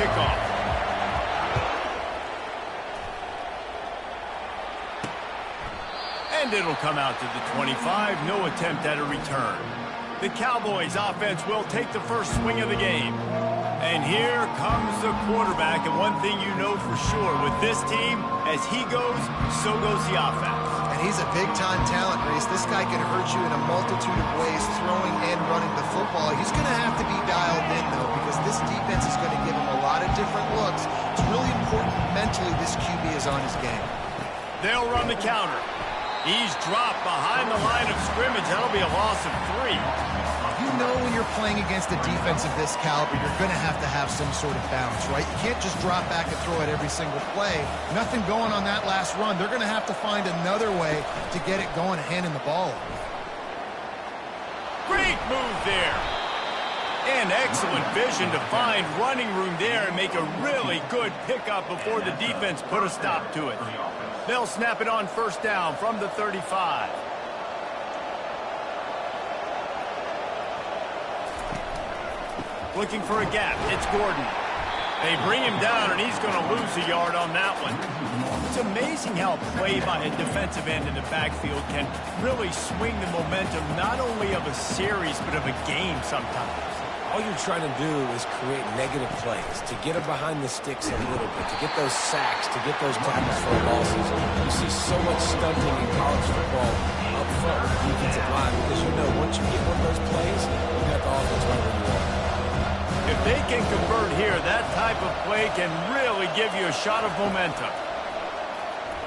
kickoff. And it'll come out to the 25. No attempt at a return. The Cowboys offense will take the first swing of the game. And here comes the quarterback. And one thing you know for sure with this team, as he goes, so goes the offense. And he's a big-time talent, Reese. This guy can hurt you in a multitude of ways, throwing and running the football. He's going to have to be dialed in, though, because this defense is going to give him a lot of different looks. It's really important mentally this QB is on his game. They'll run the counter. He's dropped behind the line of scrimmage. That'll be a loss of 3. You know when you're playing against a defense of this caliber, you're going to have some sort of balance, right? You can't just drop back and throw it every single play. Nothing going on that last run. They're going to have to find another way to get it going and handing the ball off. Great move there. And excellent vision to find running room there and make a really good pickup before the defense put a stop to it. They'll snap it on first down from the 35. Looking for a gap. It's Gordon. They bring him down, and he's going to lose a yard on that one. It's amazing how play by a defensive end in the backfield can really swing the momentum not only of a series but of a game sometimes. All you're trying to do is create negative plays, to get them behind the sticks a little bit, to get those sacks, to get those tackles for losses. You see so much stunting in college football up front with the defensive line because you know once you get one of those plays, you got the offense right where you are. If they can convert here, that type of play can really give you a shot of momentum.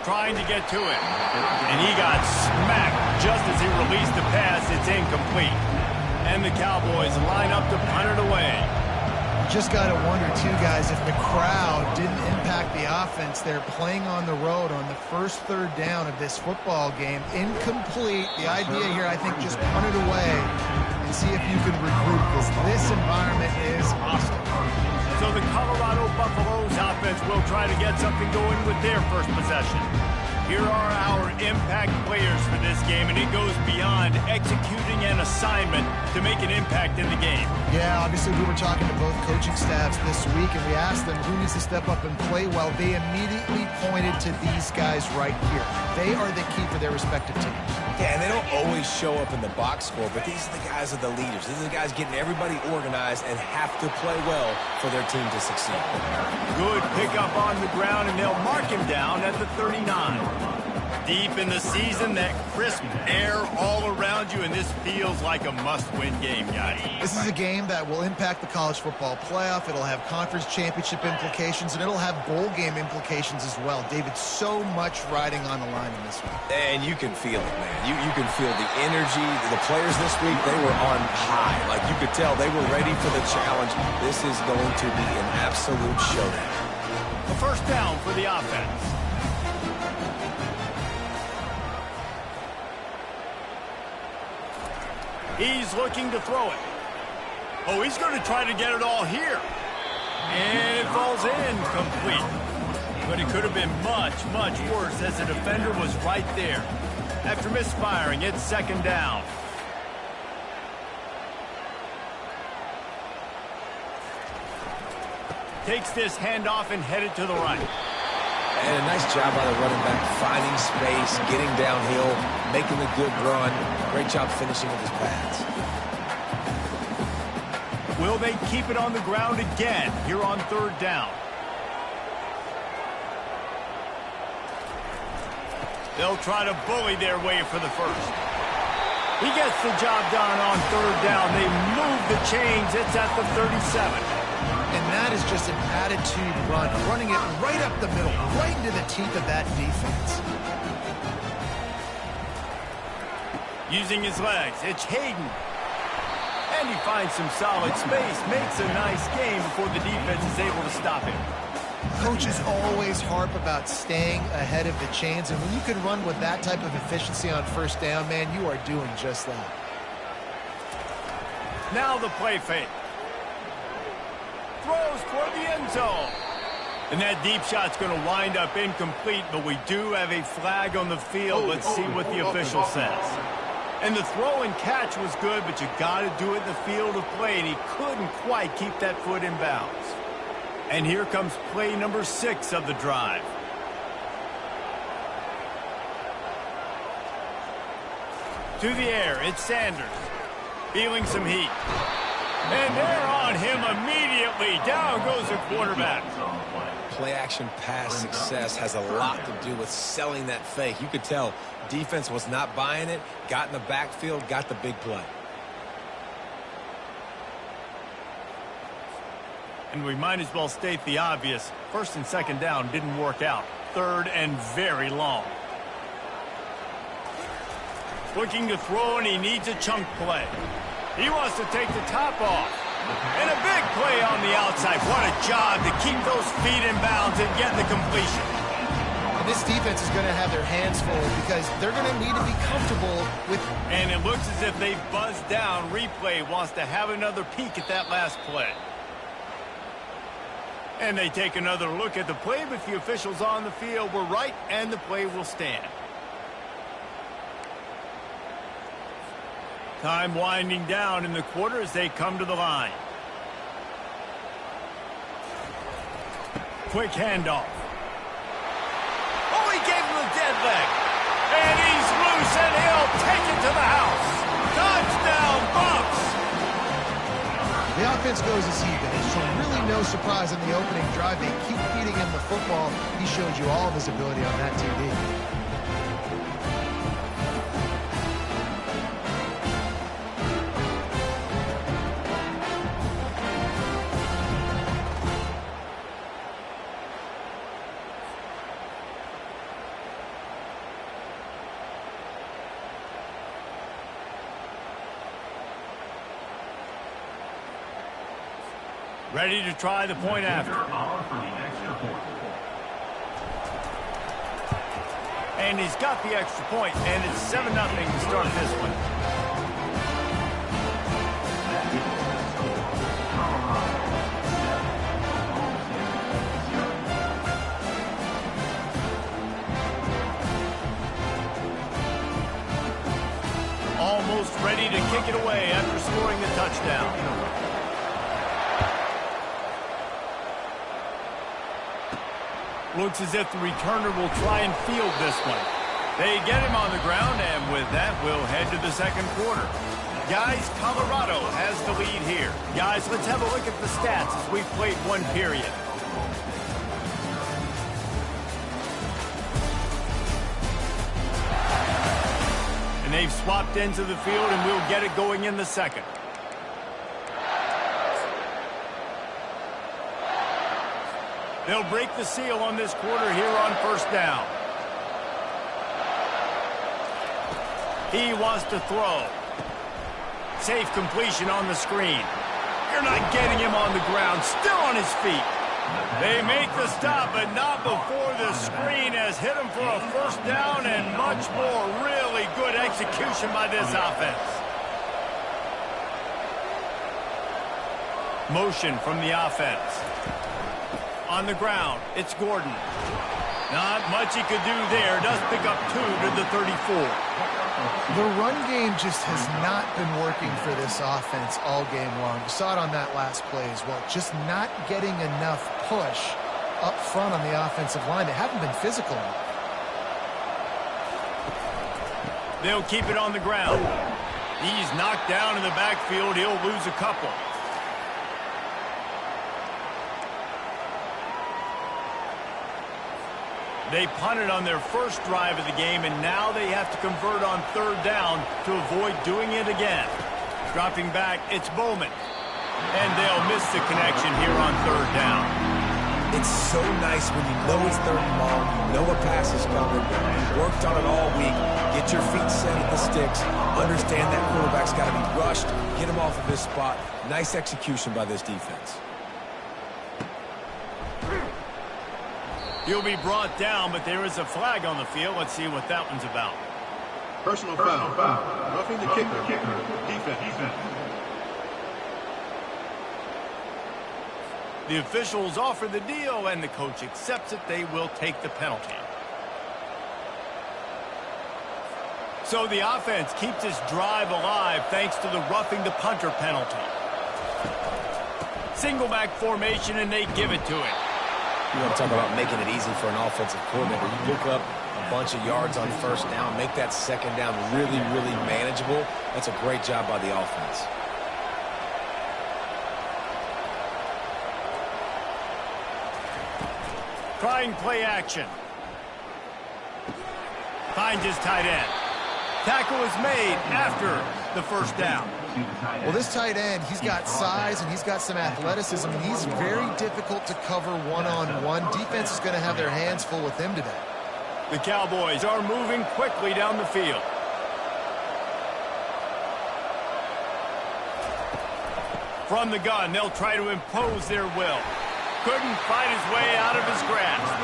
Trying to get to it. And he got smacked just as he released the pass. It's incomplete. And the Cowboys line up to punt it away. Just got to wonder, too, guys, if the crowd didn't impact the offense. They're playing on the road on the first third down of this football game. Incomplete. The idea here, I think, just punt it away and see if you can regroup, because this environment is hostile. So the Colorado Buffaloes offense will try to get something going with their first possession. Here are our impact players for this game, and it goes beyond executing an assignment to make an impact in the game. Yeah, obviously we were talking to both coaching staffs this week, and we asked them who needs to step up and play well. They immediately pointed to these guys right here. They are the key for their respective teams. Yeah, and they don't always show up in the box score, but these are the guys that are the leaders. These are the guys getting everybody organized and have to play well for their team to succeed. Good pickup on the ground, and they'll mark him down at the 39. Deep in the season, that crisp air all around you, and this feels like a must-win game, guys. This is a game that will impact the college football playoff. It'll have conference championship implications, and it'll have bowl game implications as well. David, so much riding on the line in this one. And you can feel it, man. You can feel the energy. The players this week, they were on high. Like, you could tell they were ready for the challenge. This is going to be an absolute showdown. A first down for the offense. He's looking to throw it. Oh, he's going to try to get it all here. And it falls in complete. But it could have been much, much worse as the defender was right there. After misfiring, it's second down. Takes this handoff and headed to the right. And a nice job by the running back, finding space, getting downhill, making a good run. Great job finishing with his pads. Will they keep it on the ground again here on third down? They'll try to bully their way for the first. He gets the job done on third down. They move the chains. It's at the 37. And that is just an attitude run, running it right up the middle, right into the teeth of that defense. Using his legs, it's Hayden. And he finds some solid space, makes a nice game before the defense is able to stop him. Coaches always harp about staying ahead of the chains, and when you can run with that type of efficiency on first down, man, you are doing just that. Now the play fake. Throws for the end zone. And that deep shot's going to wind up incomplete, but we do have a flag on the field. Let's see what the official says. And the throw and catch was good, but you got to do it in the field of play, and he couldn't quite keep that foot in bounds. And here comes play number 6 of the drive. To the air, it's Sanders. Feeling some heat. And they're on him immediately. Down goes the quarterback. Play-action pass success has a lot to do with selling that fake. You could tell defense was not buying it, got in the backfield, got the big play. And we might as well state the obvious. First and second down didn't work out. Third and very long. Looking to throw, and he needs a chunk play. He wants to take the top off. And a big play on the outside. What a job to keep those feet in bounds and get the completion. And this defense is going to have their hands full because they're going to need to be comfortable with... And it looks as if they've buzzed down. Replay wants to have another peek at that last play. And they take another look at the play, but the officials on the field were right, and the play will stand. Time winding down in the quarter as they come to the line. Quick handoff. Oh, he gave him a dead leg. And he's loose, and he'll take it to the house. Touchdown, Bucs! The offense goes as even. It's really no surprise in the opening drive. They keep feeding him the football. He showed you all of his ability on that TD. Ready to try the point after. And he's got the extra point, and it's 7-0 to start this one. Almost ready to kick it away after scoring the touchdown. Looks as if the returner will try and field this one. They get him on the ground, and with that, we'll head to the second quarter. Guys, Colorado has the lead here. Guys, let's have a look at the stats as we've played one period. And they've swapped ends of the field, and we'll get it going in the second. They'll break the seal on this quarter here on first down. He wants to throw. Safe completion on the screen. You're not getting him on the ground. Still on his feet. They make the stop, but not before the screen has hit him for a first down and much more. Really good execution by this offense. Motion from the offense. On the ground, it's Gordon. Not much he could do there. Does pick up 2 to the 34. The run game just has not been working for this offense all game long. You saw it on that last play as well. Just not getting enough push up front on the offensive line. They haven't been physical. They'll keep it on the ground. He's knocked down in the backfield. He'll lose a couple. They punted on their first drive of the game, and now they have to convert on third down to avoid doing it again. Dropping back, it's Bowman. And they'll miss the connection here on third down. It's so nice when you know it's third and long, you know a pass is coming, you worked on it all week, get your feet set at the sticks, understand that quarterback's got to be rushed, get him off of this spot. Nice execution by this defense. He'll be brought down, but there is a flag on the field. Let's see what that one's about. Personal foul. Roughing the kicker. Defense. The officials offer the deal, and the coach accepts it. They will take the penalty. So the offense keeps this drive alive thanks to the roughing the punter penalty. Single back formation, and they give it to it. You want to talk about making it easy for an offensive coordinator. You pick up a bunch of yards on first down, make that second down really, really manageable. That's a great job by the offense. Trying play action. Finds his tight end. Tackle is made after the first down. Well, this tight end, he's got size and he's got some athleticism, and he's very difficult to cover one-on-one. Defense is going to have their hands full with him today. The Cowboys are moving quickly down the field. From the gun, they'll try to impose their will. Couldn't fight his way out of his grasp.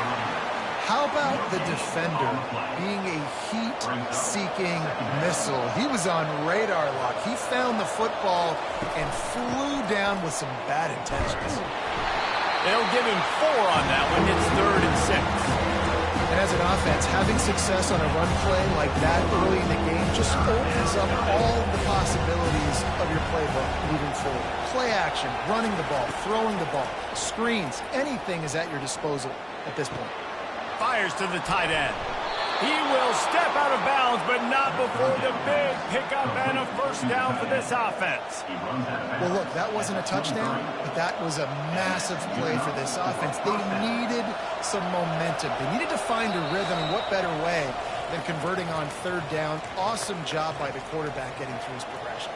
How about the defender being a heat-seeking missile? He was on radar lock. He found the football and flew down with some bad intentions. They'll give him 4 on that one. It's 3rd and 6. And as an offense, having success on a run play like that early in the game just opens up all the possibilities of your playbook moving forward. Play action, running the ball, throwing the ball, screens, anything is at your disposal at this point. Fires to the tight end. He will step out of bounds, but not before the big pickup and a first down for this offense. Well, look, that wasn't a touchdown, but that was a massive play for this offense. They needed some momentum. They needed to find a rhythm, and what better way than converting on 3rd down. Awesome job by the quarterback getting through his progression.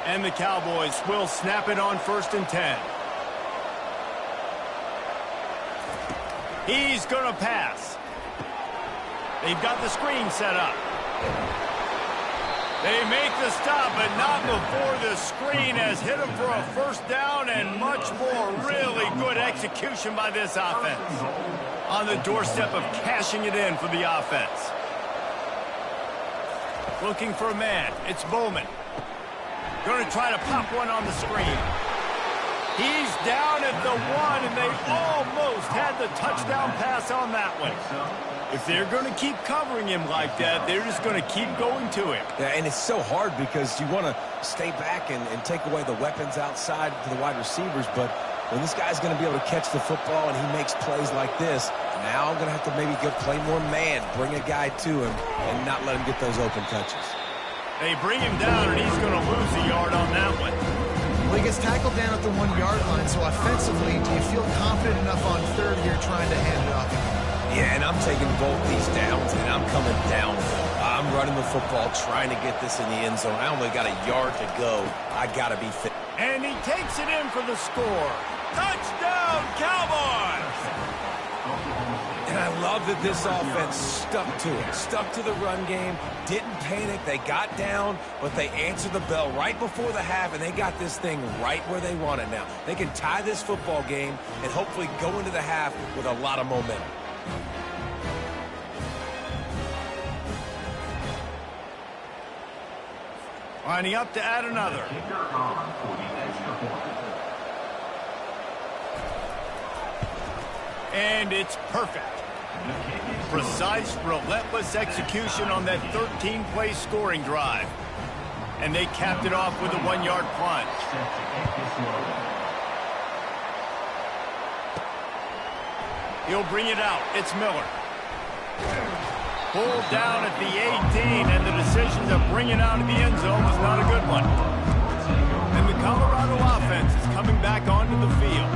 And the Cowboys will snap it on 1st and 10. He's going to pass. They've got the screen set up. They make the stop, but not before the screen has hit him for a first down, and much more. Really good execution by this offense. On the doorstep of cashing it in for the offense. Looking for a man. It's Bowman. Going to try to pop one on the screen. He's down at the 1, and they almost had the touchdown pass on that one. If they're going to keep covering him like that, they're just going to keep going to him. Yeah, and it's so hard because you want to stay back and take away the weapons outside to the wide receivers, but when this guy's going to be able to catch the football and he makes plays like this, now I'm going to have to maybe play more man, bring a guy to him, and not let him get those open touches. They bring him down, and he's going to lose a yard on that one. Well, he gets tackled down at the 1-yard line, so offensively, do you feel confident enough on 3rd here trying to hand it off? Yeah, and I'm taking both these downs, and I'm coming down. I'm running the football, trying to get this in the end zone. I only got a yard to go. I got to be fit. And he takes it in for the score. Touchdown, Cowboys! And I love that this offense stuck to it, stuck to the run game, didn't panic. They got down, but they answered the bell right before the half, and they got this thing right where they want it now. They can tie this football game and hopefully go into the half with a lot of momentum. Lining up to add another. And it's perfect. Precise, relentless execution on that 13-play scoring drive. And they capped it off with a 1-yard plunge. He'll bring it out. It's Miller. Pulled down at the 18, and the decision to bring it out of the end zone was not a good one. And the Colorado offense is coming back onto the field.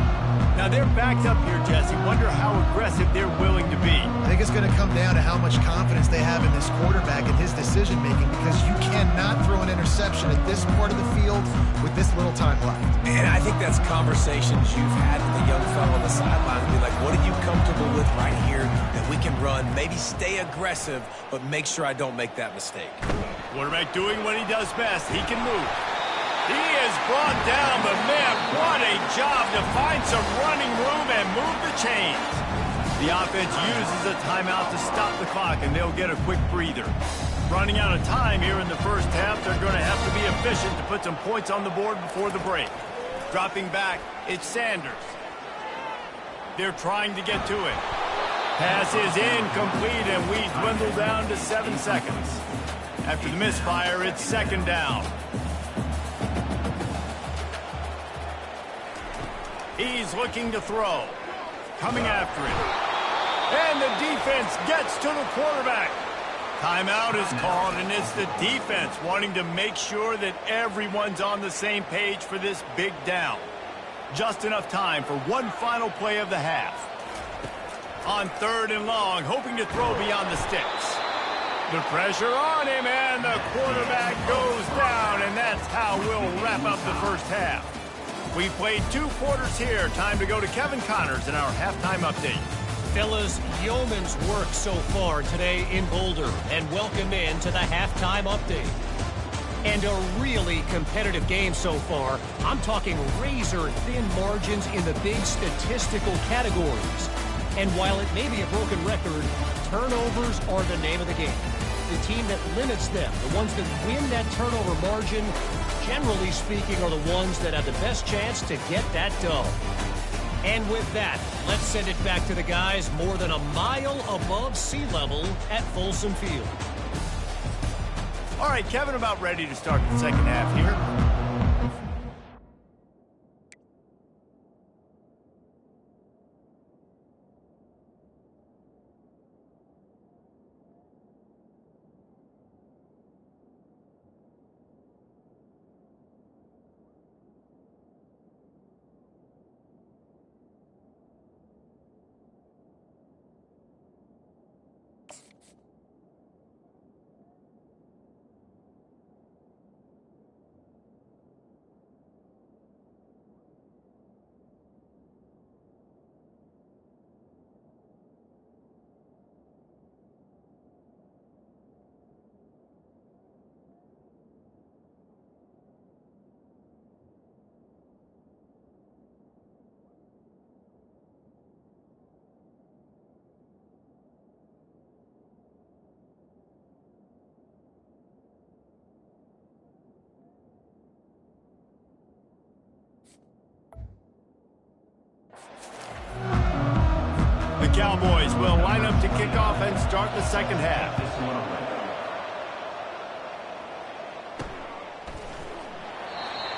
Now they're backed up here, Jesse. Wonder how aggressive they're willing to be. I think it's going to come down to how much confidence they have in this quarterback and his decision-making, because you cannot throw an interception at this part of the field with this little time left. And I think that's conversations you've had with the young fellow on the sideline and be like, what are you comfortable with right here that we can run? Maybe stay aggressive, but make sure I don't make that mistake. Quarterback doing what he does best. He can move. He is brought down, but man, what a job to find some running room and move the chains. The offense uses a timeout to stop the clock, and they'll get a quick breather. Running out of time here in the first half, they're going to have to be efficient to put some points on the board before the break. Dropping back, it's Sanders. They're trying to get to it. Pass is incomplete, and we dwindle down to 7 seconds. After the misfire, it's 2nd down. He's looking to throw. Coming after it. And the defense gets to the quarterback. Timeout is called, and it's the defense wanting to make sure that everyone's on the same page for this big down. Just enough time for one final play of the half. On 3rd and long, hoping to throw beyond the sticks. The pressure on him, and the quarterback goes down, and that's how we'll wrap up the first half. We've played 2 quarters here. Time to go to Kevin Connors in our halftime update. Fellas, yeoman's work so far today in Boulder, and welcome in to the halftime update. And a really competitive game so far. I'm talking razor-thin margins in the big statistical categories. And while it may be a broken record, turnovers are the name of the game. The team that limits them, the ones that win that turnover margin, generally speaking, are the ones that have the best chance to get that dub. And with that, let's send it back to the guys more than a mile above sea level at Folsom Field. All right, Kevin, about ready to start the second half here. The Cowboys will line up to kick off and start the second half.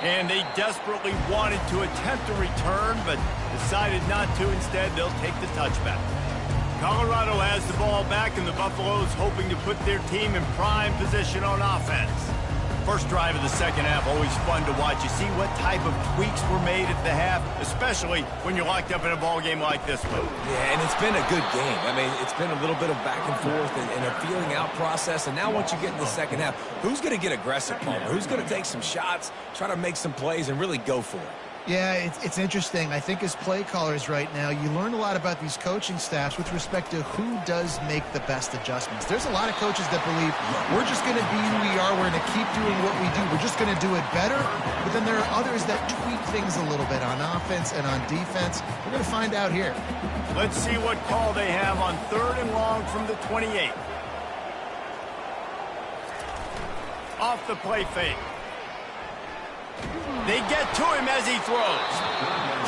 And they desperately wanted to attempt a return, but decided not to. Instead, they'll take the touchback. Colorado has the ball back, and the Buffaloes hoping to put their team in prime position on offense. First drive of the second half, always fun to watch. You see what type of tweaks were made at the half, especially when you're locked up in a ball game like this one. Yeah, and it's been a good game. I mean, it's been a little bit of back and forth and a feeling out process. And now once you get in the second half, who's going to get aggressive, Palmer? Who's going to take some shots, try to make some plays, and really go for it? Yeah, it's interesting. I think as play callers right now, you learn a lot about these coaching staffs with respect to who does make the best adjustments. There's a lot of coaches that believe we're just going to be who we are. We're going to keep doing what we do. We're just going to do it better. But then there are others that tweak things a little bit on offense and on defense. We're going to find out here. Let's see what call they have on 3rd and long from the 28. Off the play fake. They get to him as he throws.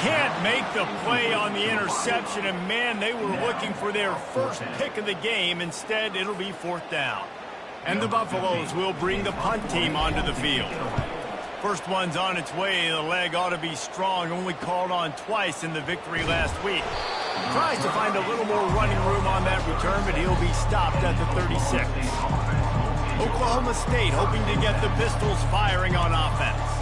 Can't make the play on the interception, and man, they were looking for their first pick of the game. Instead, it'll be 4th down. And the Buffaloes will bring the punt team onto the field. First one's on its way. The leg ought to be strong, only called on twice in the victory last week. Tries to find a little more running room on that return, but he'll be stopped at the 36. Oklahoma State hoping to get the Pistols firing on offense.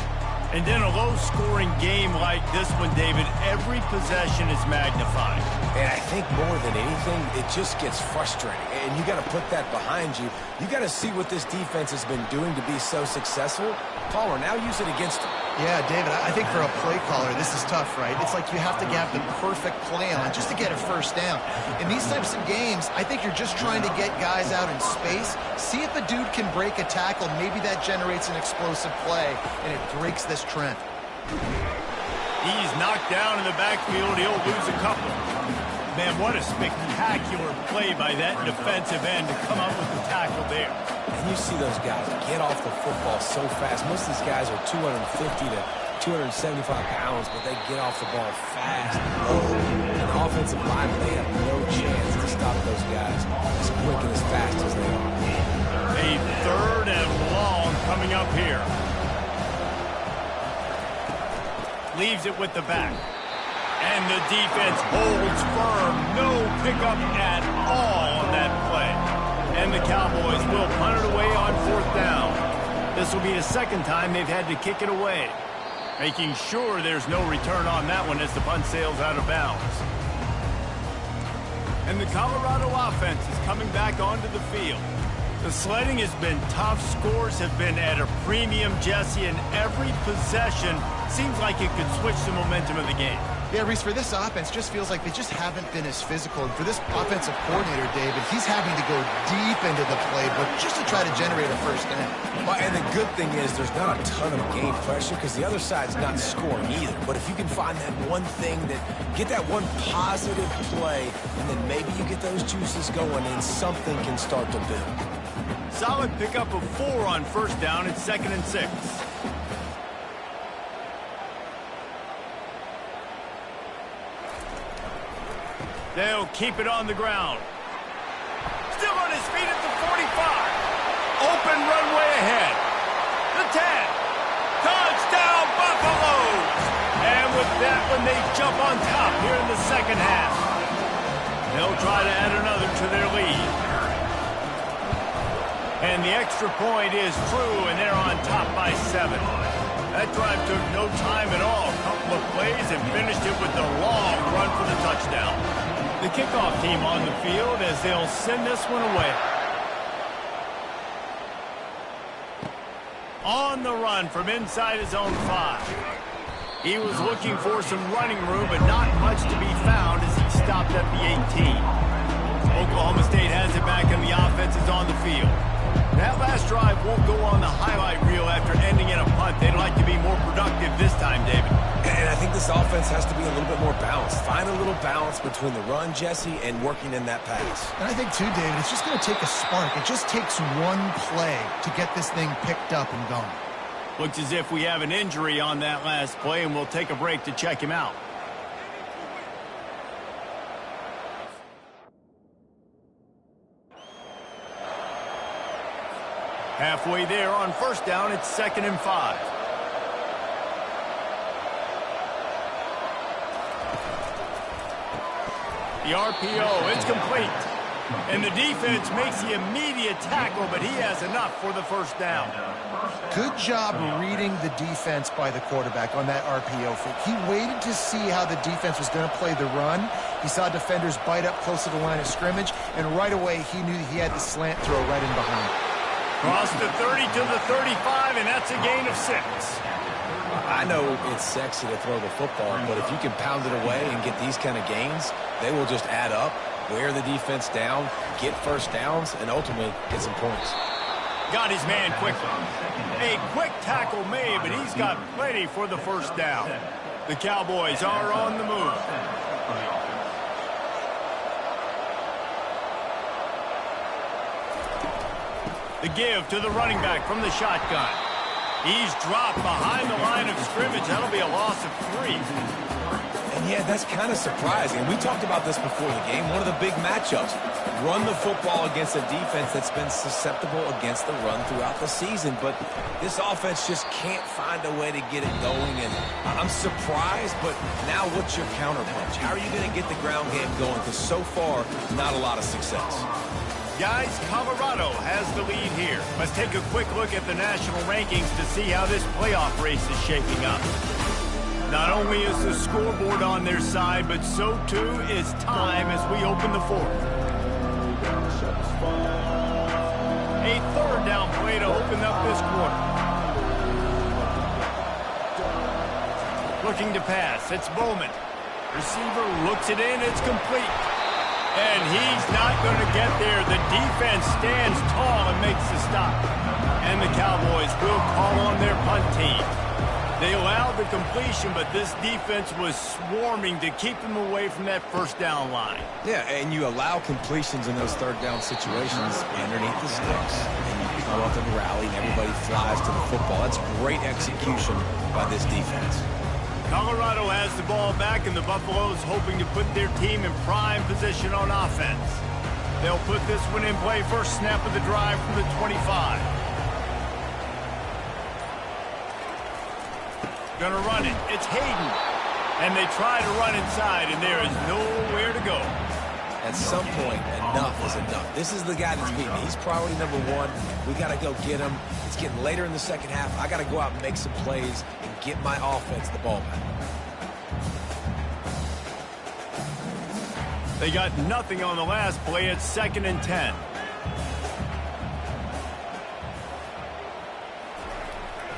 And in a low-scoring game like this one, David, every possession is magnified. And I think more than anything, it just gets frustrating. And you got to put that behind you. You got to see what this defense has been doing to be so successful. Palmer, now use it against them. Yeah, David, I think for a play caller, this is tough, right? It's like you have to have the perfect play on just to get a first down. In these types of games, I think you're just trying to get guys out in space, see if a dude can break a tackle. Maybe that generates an explosive play, and it breaks this trend. He's knocked down in the backfield. He'll lose a couple. Man, what a spectacular play by that defensive end to come up with the tackle there. And you see those guys get off the football so fast. Most of these guys are 250 to 275 pounds, but they get off the ball fast and low. And the offensive line, they have no chance to stop those guys as quick and as fast as they are. A 3rd and long coming up here. Leaves it with the back. And the defense holds firm. No pickup at all on that play. And the Cowboys will punt it away on 4th down. This will be the second time they've had to kick it away. Making sure there's no return on that one as the punt sails out of bounds. And the Colorado offense is coming back onto the field. The sledding has been tough. Scores have been at a premium, Jesse, and every possession seems like it could switch the momentum of the game. Yeah, Reese, for this offense, just feels like they just haven't been as physical. And for this offensive coordinator, David, he's having to go deep into the playbook just to try to generate a first down. Well, and the good thing is there's not a ton of game pressure because the other side's not scoring either. But if you can find that one thing, get that one positive play, and then maybe you get those juices going and something can start to build. Solid pickup of 4 on 1st down and 2nd and 6. They'll keep it on the ground. Still on his feet at the 45. Open runway ahead. The 10. Touchdown, Buffaloes. And with that one, they jump on top here in the second half. They'll try to add another to their lead. And the extra point is true, and they're on top by 7. That drive took no time at all. A couple of plays and finished it with a long run for the touchdown. The kickoff team on the field as they'll send this one away. On the run from inside his own 5. He was looking for some running room, but not much to be found as he stopped at the 18. Oklahoma State has it back, and the offense is on the field. That last drive won't go on the highlight reel after ending in a punt. They'd like to be more productive this time, David. And I think this offense has to be a little bit more balanced. Find a little balance between the run, Jesse, and working in that pass. And I think, too, David, it's just going to take a spark. It just takes one play to get this thing picked up and going. Looks as if we have an injury on that last play, and we'll take a break to check him out. Halfway there on 1st down, it's 2nd and 5. The RPO, it's complete. And the defense makes the immediate tackle, but he has enough for the 1st down. Good job reading the defense by the quarterback on that RPO fake. He waited to see how the defense was going to play the run. He saw defenders bite up close to the line of scrimmage, and right away he knew he had the slant throw right in behind. Cross the 30 to the 35, and that's a gain of 6. I know it's sexy to throw the football, but if you can pound it away and get these kind of gains, they will just add up, wear the defense down, get 1st downs, and ultimately get some points. Got his man quickly. A quick tackle made, but he's got plenty for the 1st down. The Cowboys are on the move. The give to the running back from the shotgun. He's dropped behind the line of scrimmage. That'll be a loss of 3. And yeah, that's kind of surprising. We talked about this before the game. One of the big matchups. Run the football against a defense that's been susceptible against the run throughout the season. But this offense just can't find a way to get it going. And I'm surprised, but now what's your counterpunch? How are you going to get the ground game going? Because so far, not a lot of success. Guys, Colorado has the lead here. Let's take a quick look at the national rankings to see how this playoff race is shaping up. Not only is the scoreboard on their side, but so too is time as we open the 4th. A 3rd down play to open up this quarter. Looking to pass, it's Bowman. Receiver looks it in, it's complete. And he's not going to get there. The defense stands tall and makes the stop. And the Cowboys will call on their punt team. They allowed the completion, but this defense was swarming to keep them away from that 1st down line. Yeah, and you allow completions in those 3rd down situations underneath the sticks. And you come up and rally, and everybody flies to the football. That's great execution by this defense. Colorado has the ball back, and the Buffaloes hoping to put their team in prime position on offense. They'll put this one in play first snap of the drive from the 25. Gonna run it. It's Hayden. And they try to run inside, and there is nowhere to go. At some point, enough is enough. This is the guy that's beating me. He's priority number one. We got to go get him. It's getting later in the second half. I got to go out and make some plays and get my offense the ball back. They got nothing on the last play. It's 2nd and 10.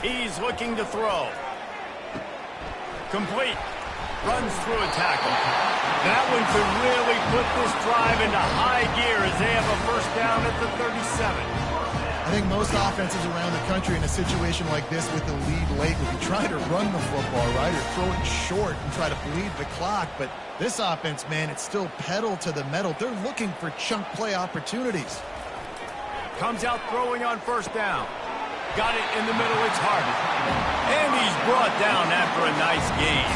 He's looking to throw. Complete. Runs through a tackle. That one could really put this drive into high gear as they have a first down at the 37. I think most offenses around the country in a situation like this with the lead late would be trying to run the football, right, or throw it short and try to bleed the clock. But this offense, man, it's still pedal to the metal. They're looking for chunk play opportunities. Comes out throwing on first down. Got it in the middle. It's Harden. And he's brought down after a nice gain.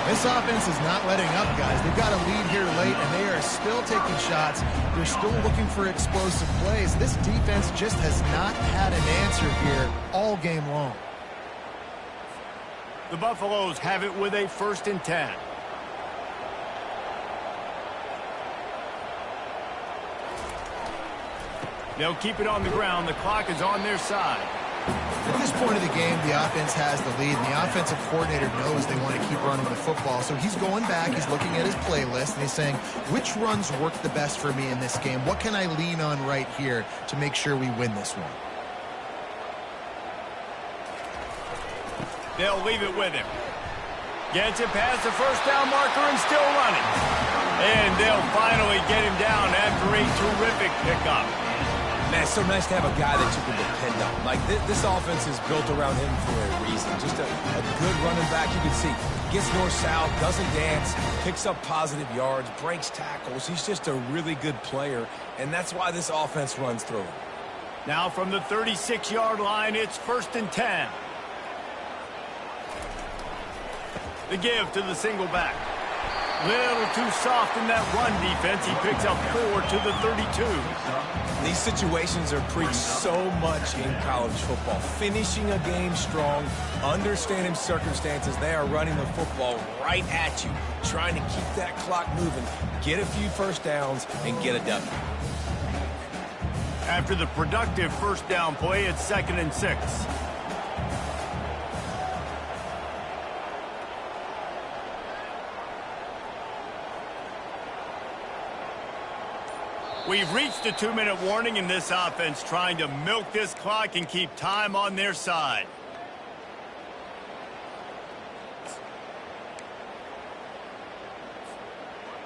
This offense is not letting up, guys. They've got a lead here late, and they are still taking shots. They're still looking for explosive plays. This defense just has not had an answer here all game long. The Buffaloes have it with a 1st and 10. They'll keep it on the ground. The clock is on their side. At this point of the game, the offense has the lead, and the offensive coordinator knows they want to keep running the football. So he's going back, he's looking at his playlist, and he's saying, which runs work the best for me in this game? What can I lean on right here to make sure we win this one? They'll leave it with him. Gets it past the first down marker and still running. And they'll finally get him down after a terrific pickup. Man, it's so nice to have a guy that you can depend on. Like, this offense is built around him for a reason. Just a good running back. You can see, gets north-south, doesn't dance, picks up positive yards, breaks tackles. He's just a really good player, and that's why this offense runs through him. Now from the 36-yard line, it's 1st and 10. The give to the single back. Little too soft in that run defense. He picks up 4 to the 32. These situations are preached so much in college football. Finishing a game strong, understanding circumstances. They are running the football right at you, trying to keep that clock moving, get a few first downs, and get a W. After the productive first down play, it's 2nd and 6. We've reached a 2-minute warning in this offense, trying to milk this clock and keep time on their side.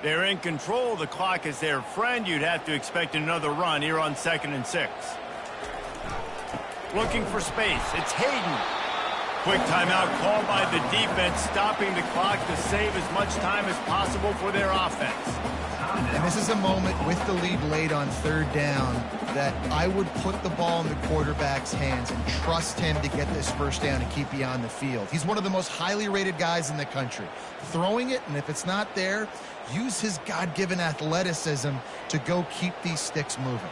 They're in control. The clock is their friend. You'd have to expect another run here on 2nd and 6. Looking for space. It's Hayden. Quick timeout called by the defense, stopping the clock to save as much time as possible for their offense. And this is a moment with the lead late on 3rd down that I would put the ball in the quarterback's hands and trust him to get this first down and keep you on the field. He's one of the most highly rated guys in the country. Throwing it, and if it's not there, use his God-given athleticism to go keep these sticks moving.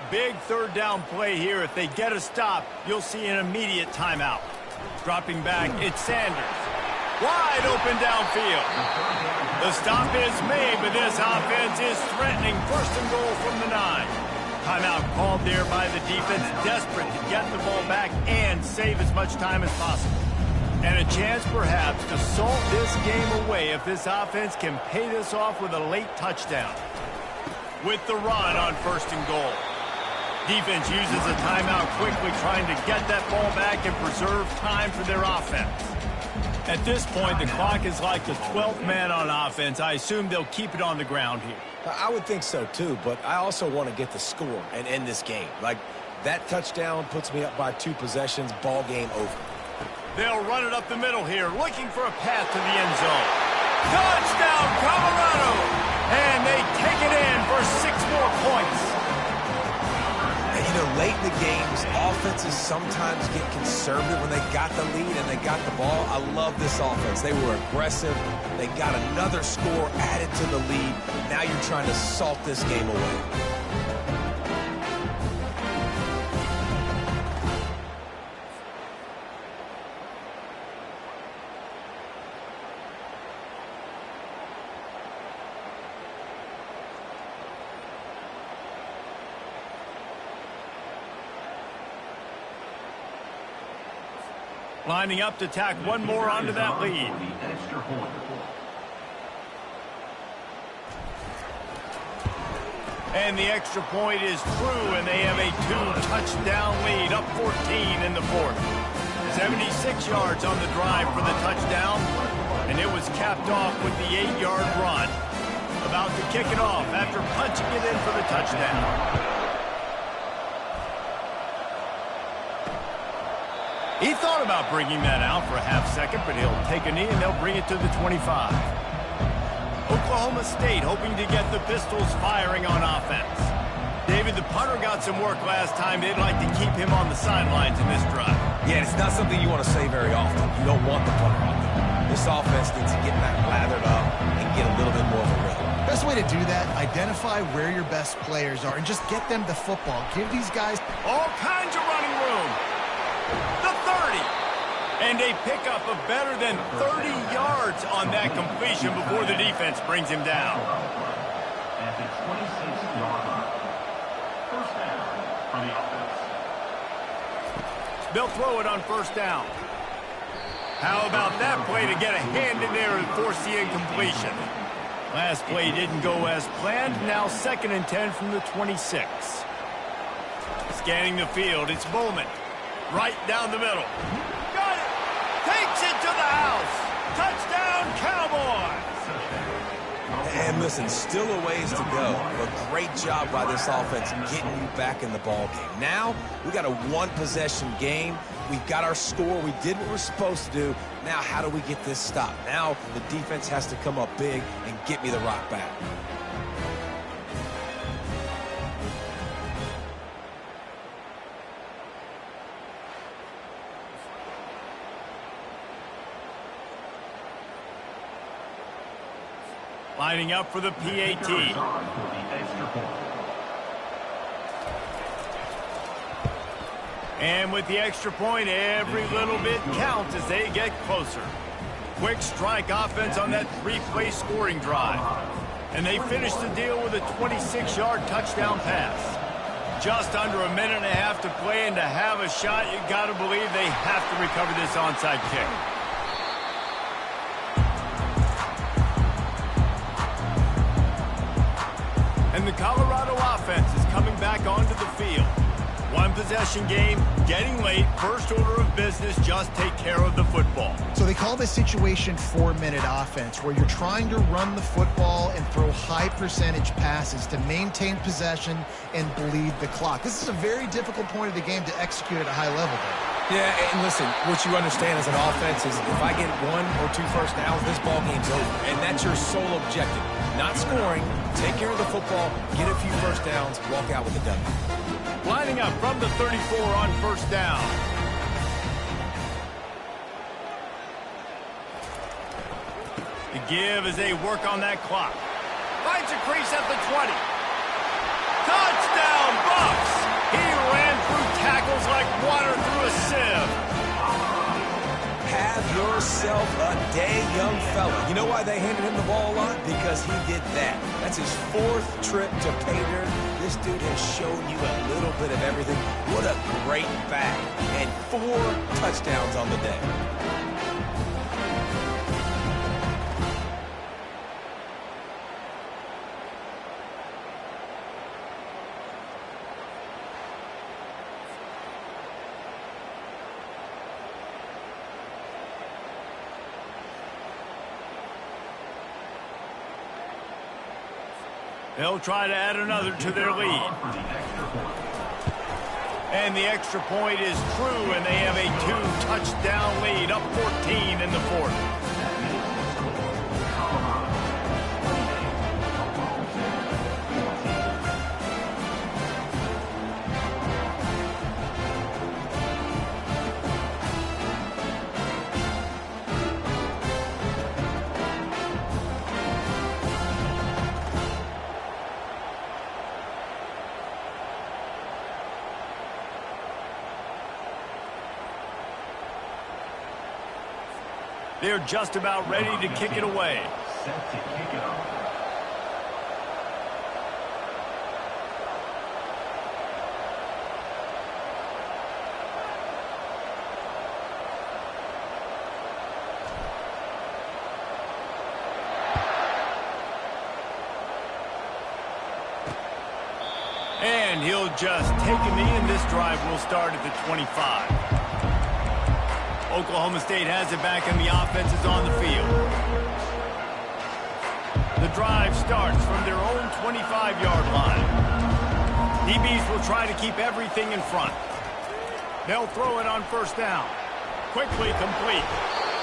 Big 3rd down play here. If they get a stop, you'll see an immediate timeout. Dropping back, it's Sanders. Wide open downfield. The stop is made, but this offense is threatening 1st and goal from the 9. Timeout called there by the defense, desperate to get the ball back and save as much time as possible. And a chance perhaps to salt this game away if this offense can pay this off with a late touchdown. With the run on 1st and goal. Defense uses a timeout quickly, trying to get that ball back and preserve time for their offense. At this point, the clock is like the 12th man on offense. I assume they'll keep it on the ground here. I would think so, too, but I also want to get the score and end this game. Like, that touchdown puts me up by 2 possessions, ball game over. They'll run it up the middle here, looking for a path to the end zone. Touchdown, Colorado! And they take it in for 6 more points. And, you know, late in the games, offenses sometimes get conservative when they got the lead and they got the ball. I love this offense. They were aggressive. They got another score added to the lead. Now you're trying to salt this game away. Lining up to tack one more onto that lead. And the extra point is through, and they have a 2-touchdown lead, up 14 in the fourth. 76 yards on the drive for the touchdown, and it was capped off with the 8-yard run. About to kick it off after punching it in for the touchdown. He thought about bringing that out for a half second, but he'll take a knee and they'll bring it to the 25. Oklahoma State hoping to get the Pistols firing on offense. David, the punter got some work last time. They'd like to keep him on the sidelines in this drive. Yeah, it's not something you want to say very often. You don't want the punter out there. This offense needs to get back lathered up and get a little bit more of a rhythm. Best way to do that, identify where your best players are and just get them the football. Give these guys all kinds of running room. The 30. And a pickup of better than 30 yards on that completion before the defense brings him down. At the 26-yard line. First down for the offense. They'll throw it on first down. How about that play to get a hand in there and force the incompletion? Last play didn't go as planned. Now 2nd and 10 from the 26. Scanning the field, it's Bowman. Right down the middle. Got it! Takes it to the house! Touchdown, Cowboys! And listen, still a ways to go. But great job by this offense getting you back in the ball game. Now, we got a one-possession game. We've got our score. We did what we're supposed to do. Now, how do we get this stopped? Now, the defense has to come up big and get me the rock back. Lining up for the PAT. And with the extra point, every little bit counts as they get closer. Quick strike offense on that 3-play scoring drive. And they finish the deal with a 26-yard touchdown pass. Just under a minute and a half to play, and to have a shot, you got to believe they have to recover this onside kick. And the Colorado offense is coming back onto the field. One-possession game, getting late, first order of business, just take care of the football. So they call this situation 4-minute offense, where you're trying to run the football and throw high-percentage passes to maintain possession and bleed the clock. This is a very difficult point of the game to execute at a high level, though. Yeah, and listen, what you understand as an offense is if I get 1 or 2 first downs, this ball game's over. And that's your sole objective. Not scoring, take care of the football, get a few first downs, walk out with a W. Lining up from the 34 on first down. The give as they work on that clock. Finds a crease at the 20. Touchdown, Bucks! He ran through tackles like water through a sieve. Have yourself a day, young fella. You know why they handed him the ball a lot? Because he did that. That's his 4th trip to pay dirt. This dude has shown you a little bit of everything. What a great back. And 4 touchdowns on the day. They'll try to add another to their lead. And the extra point is true, and they have a 2-touchdown lead, up 14 in the fourth. They're just about ready to kick it away. Set to kick it off. And he'll just take a knee, and this drive will start at the 25. Oklahoma State has it back, and the offense is on the field. The drive starts from their own 25-yard line. DBs will try to keep everything in front. They'll throw it on first down. Quickly complete.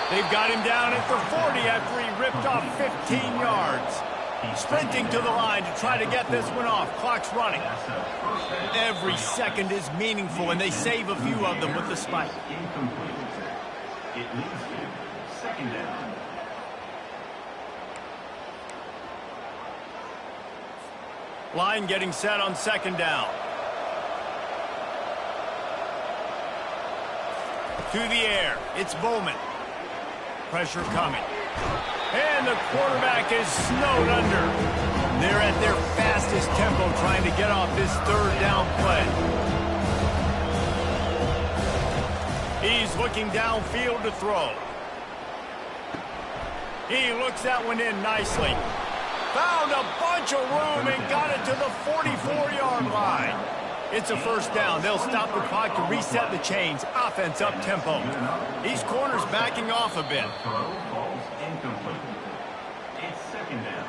They've got him down at the 40 after he ripped off 15 yards. Sprinting to the line to try to get this one off. Clock's running. Every second is meaningful, and they save a few of them with the spike. It leads to second down. Line getting set on second down. To the air. It's Bowman. Pressure coming. And the quarterback is snowed under. They're at their fastest tempo trying to get off this third down play. He's looking downfield to throw. He looks that one in nicely. Found a bunch of room and got it to the 44-yard line. It's a first down. They'll stop the clock to reset the chains. Offense up tempo. These corners backing off a bit. Throw falls incomplete. It's second down.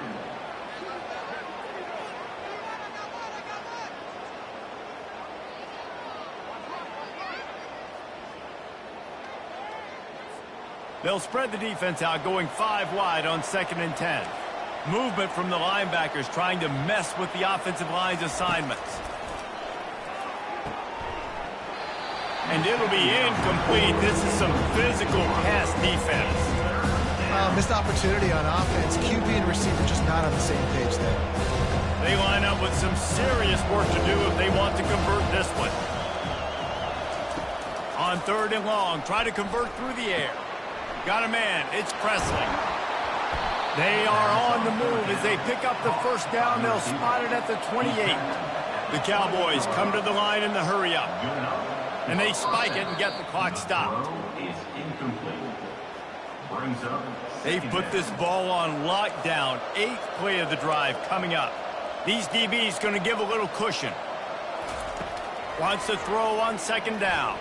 They'll spread the defense out, going 5 wide on 2nd and 10. Movement from the linebackers trying to mess with the offensive line's assignments. And it'll be incomplete. This is some physical pass defense. Missed opportunity on offense. QB and receiver just not on the same page there. They line up with some serious work to do if they want to convert this one. On 3rd and long, try to convert through the air. Got a man. It's Presley. They are on the move as they pick up the first down. They'll spot it at the 28. The Cowboys come to the line in the hurry-up. And they spike it and get the clock stopped. Throw is incomplete. Brings up. They've put this ball on lockdown. 8th play of the drive coming up. These DBs going to give a little cushion. Wants to throw on 2nd down.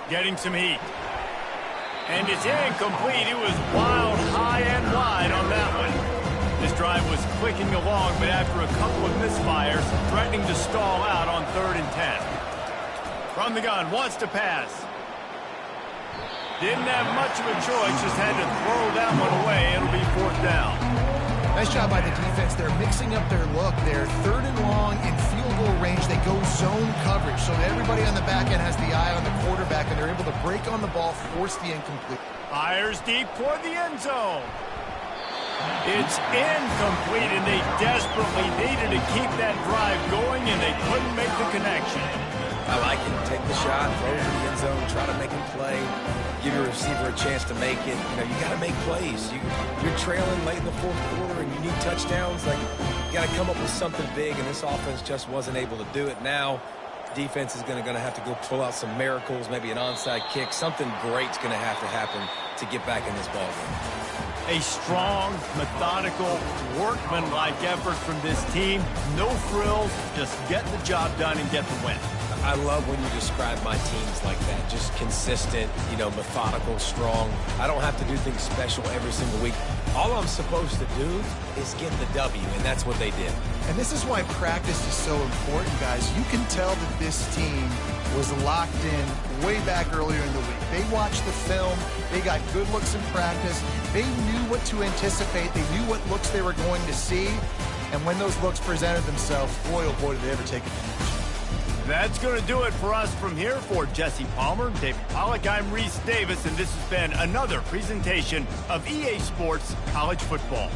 Getting some heat. And it's incomplete. It was wild, high and wide on that one. This drive was clicking along, but after a couple of misfires, threatening to stall out on 3rd and 10. From the gun, wants to pass. Didn't have much of a choice, just had to throw that one away. It'll be 4th down. Nice job by the defense. They're mixing up their look. They're 3rd and long in field goal range. They go zone coverage, so everybody on the back end has the eye on the quarterback, and they're able to break on the ball, force the incomplete. Fires deep toward the end zone. It's incomplete, and they desperately needed to keep that drive going, and they couldn't make the connection. I like it. Take the shot, throw it in the end zone, try to make him play, give your receiver a chance to make it. You know, you got to make plays. You're trailing late in the 4th quarter and you need touchdowns. Like, you got to come up with something big, and this offense just wasn't able to do it. Now, defense is going to have to go pull out some miracles, maybe an onside kick. Something great's going to happen to get back in this ballgame. A strong, methodical, workmanlike effort from this team. No frills, just get the job done and get the win. I love when you describe my teams like that. Just consistent, you know, methodical, strong. I don't have to do things special every single week. All I'm supposed to do is get the W, and that's what they did. And this is why practice is so important, guys. You can tell that this team was locked in way back earlier in the week. They watched the film. They got good looks in practice. They knew what to anticipate. They knew what looks they were going to see. And when those looks presented themselves, boy, oh boy, did they ever take advantage. That's going to do it for us from here. For Jesse Palmer, David Pollack, I'm Reese Davis, and this has been another presentation of EA Sports College Football.